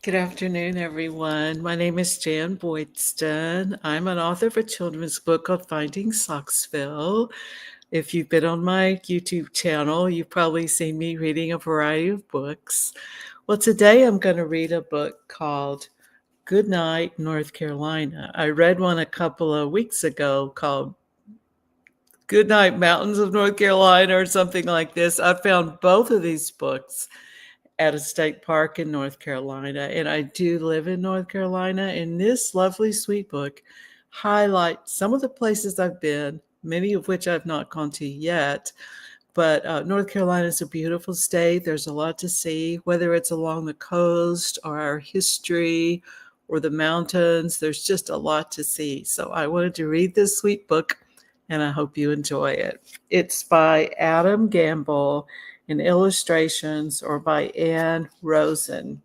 Good afternoon, everyone. My name is Jan Boydston. I'm an author of a children's book called Finding Socksville. If you've been on my YouTube channel, you've probably seen me reading a variety of books. Well, today I'm going to read a book called Good Night, North Carolina. I read one a couple of weeks ago called Good Night, Mountains of North Carolina, or something like this. I found both of these books at a state park in North Carolina, and I do live in North Carolina. And this lovely sweet book highlights some of the places I've been, many of which I've not gone to yet. But North Carolina is a beautiful state. There's a lot to see, whether it's along the coast or our history or the mountains. There's just a lot to see. So I wanted to read this sweet book, and I hope you enjoy it. It's by Adam Gamble, and illustrations are by Anne Rosen.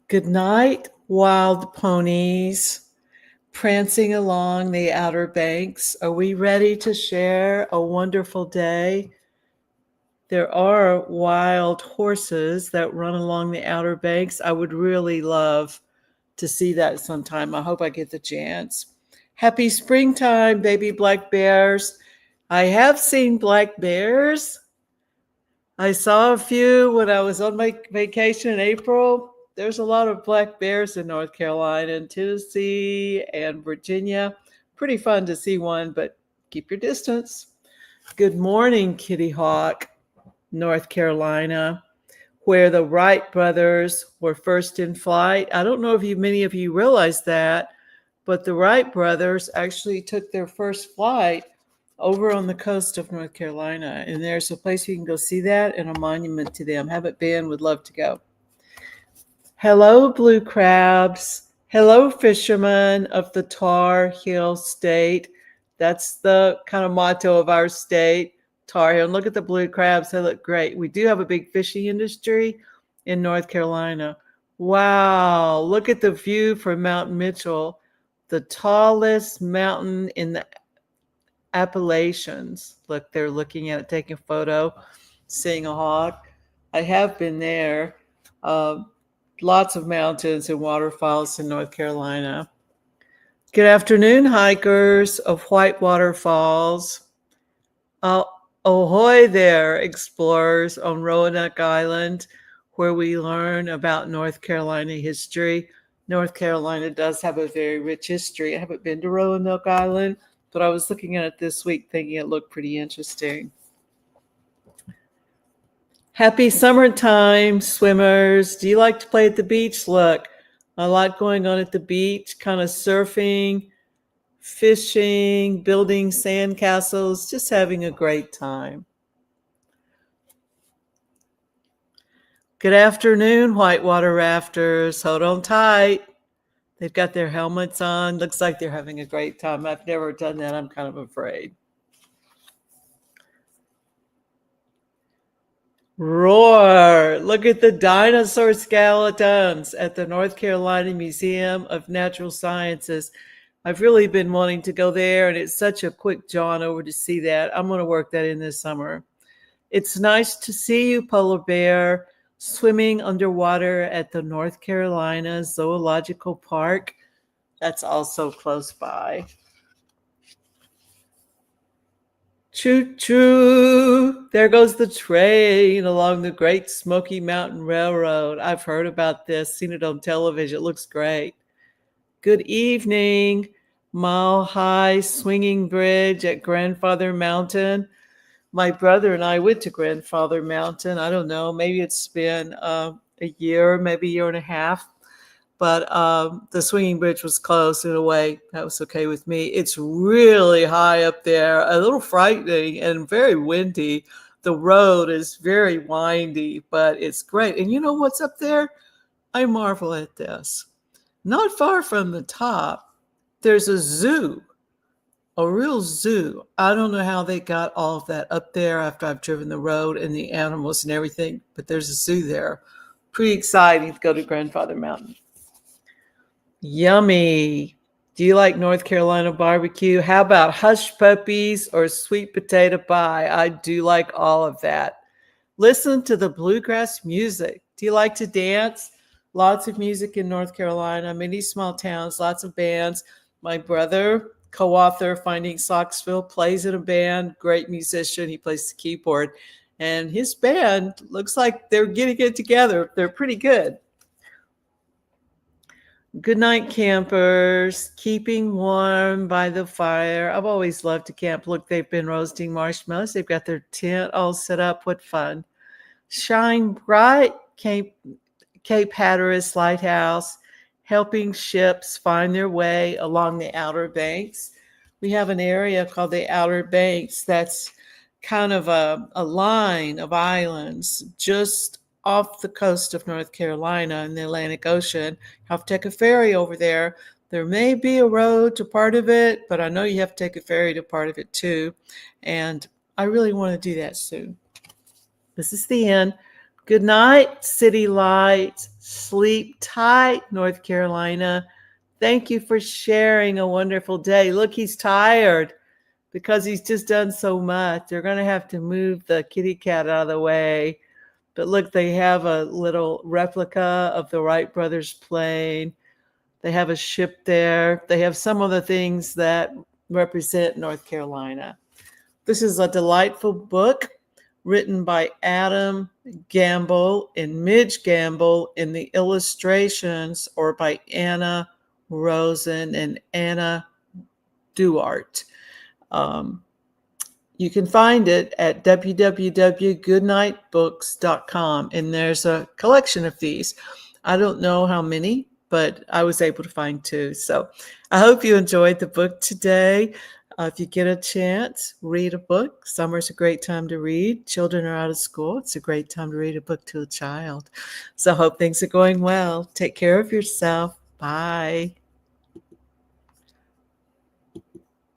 Good night, wild ponies, prancing along the Outer Banks. Are we ready to share a wonderful day? There are wild horses that run along the Outer Banks. I would really love to see that sometime. I hope I get the chance. Happy springtime, baby black bears. I have seen black bears. I saw a few when I was on my vacation in April. There's a lot of black bears in North Carolina and Tennessee and Virginia. Pretty fun to see one, but keep your distance. Good morning, Kitty Hawk, North Carolina, where the Wright brothers were first in flight. I don't know if many of you realize that, but the Wright brothers actually took their first flight over on the coast of North Carolina, and there's a place you can go see that and a monument to them. Haven't been, would love to go. Hello, blue crabs. Hello, fishermen of the Tar Heel State. That's the kind of motto of our state, Tar Heel. And look at the blue crabs. They look great. We do have a big fishing industry in North Carolina. Wow, look at the view from Mount Mitchell, the tallest mountain in the Appalachians. Look, they're looking at it, taking a photo, seeing a hawk. I have been there. Lots of mountains and waterfalls in North Carolina. Good afternoon, hikers of Whitewater Falls. Ahoy there, explorers on Roanoke Island, where we learn about North Carolina history. North Carolina does have a very rich history. I haven't been to Roanoke Island, but I was looking at it this week thinking it looked pretty interesting. Happy summertime, swimmers. Do you like to play at the beach? Look, a lot going on at the beach, kind of surfing, fishing, building sandcastles, just having a great time. Good afternoon, whitewater rafters. Hold on tight. They've got their helmets on. Looks like they're having a great time. I've never done that. I'm kind of afraid. Roar! Look at the dinosaur skeletons at the North Carolina Museum of Natural Sciences. I've really been wanting to go there, and it's such a quick jaunt over to see that. I'm going to work that in this summer. It's nice to see you, polar bear, swimming underwater at the North Carolina Zoological Park. That's also close by. Choo-choo! There goes the train along the Great Smoky Mountain Railroad. I've heard about this, seen it on television. It looks great. Good evening, mile-high swinging bridge at Grandfather Mountain. My brother and I went to Grandfather Mountain. I don't know, maybe it's been a year, maybe a year and a half. But the swinging bridge was closed in a way. That was okay with me. It's really high up there, a little frightening and very windy. The road is very windy, but it's great. And you know what's up there? I marvel at this. Not far from the top, there's a zoo, a real zoo. I don't know how they got all of that up there after I've driven the road and the animals and everything, but there's a zoo there. Pretty exciting to go to Grandfather Mountain. Yummy. Do you like North Carolina barbecue? How about hush puppies or sweet potato pie? I do like all of that. Listen to the bluegrass music. Do you like to dance? Lots of music in North Carolina, many small towns, lots of bands. My brother, co-author Finding Socksville, plays in a band, great musician. He plays the keyboard. And his band looks like they're getting it together. They're pretty good. Good night, campers. Keeping warm by the fire. I've always loved to camp. Look, they've been roasting marshmallows. They've got their tent all set up. What fun. Shine bright, Cape Hatteras Lighthouse, helping ships find their way along the Outer Banks. We have an area called the Outer Banks that's kind of a line of islands just off the coast of North Carolina in the Atlantic Ocean. You have to take a ferry over there. There may be a road to part of it, but I know you have to take a ferry to part of it too. And I really want to do that soon. This is the end. Good night, City Lights. Sleep tight, North Carolina. Thank you for sharing a wonderful day. Look, he's tired because he's just done so much. They're going to have to move the kitty cat out of the way. But look, they have a little replica of the Wright brothers plane. They have a ship there. They have some of the things that represent North Carolina. This is a delightful book written by Adam Gamble and Midge Gamble, and the illustrations are by Anna Rosen and Anna Duart. You can find it at www.goodnightbooks.com, and there's a collection of these. I don't know how many, but I was able to find 2. So I hope you enjoyed the book today. If you get a chance, read a book. Summer's a great time to read. Children are out of school. It's a great time to read a book to a child. So I hope things are going well. Take care of yourself. Bye.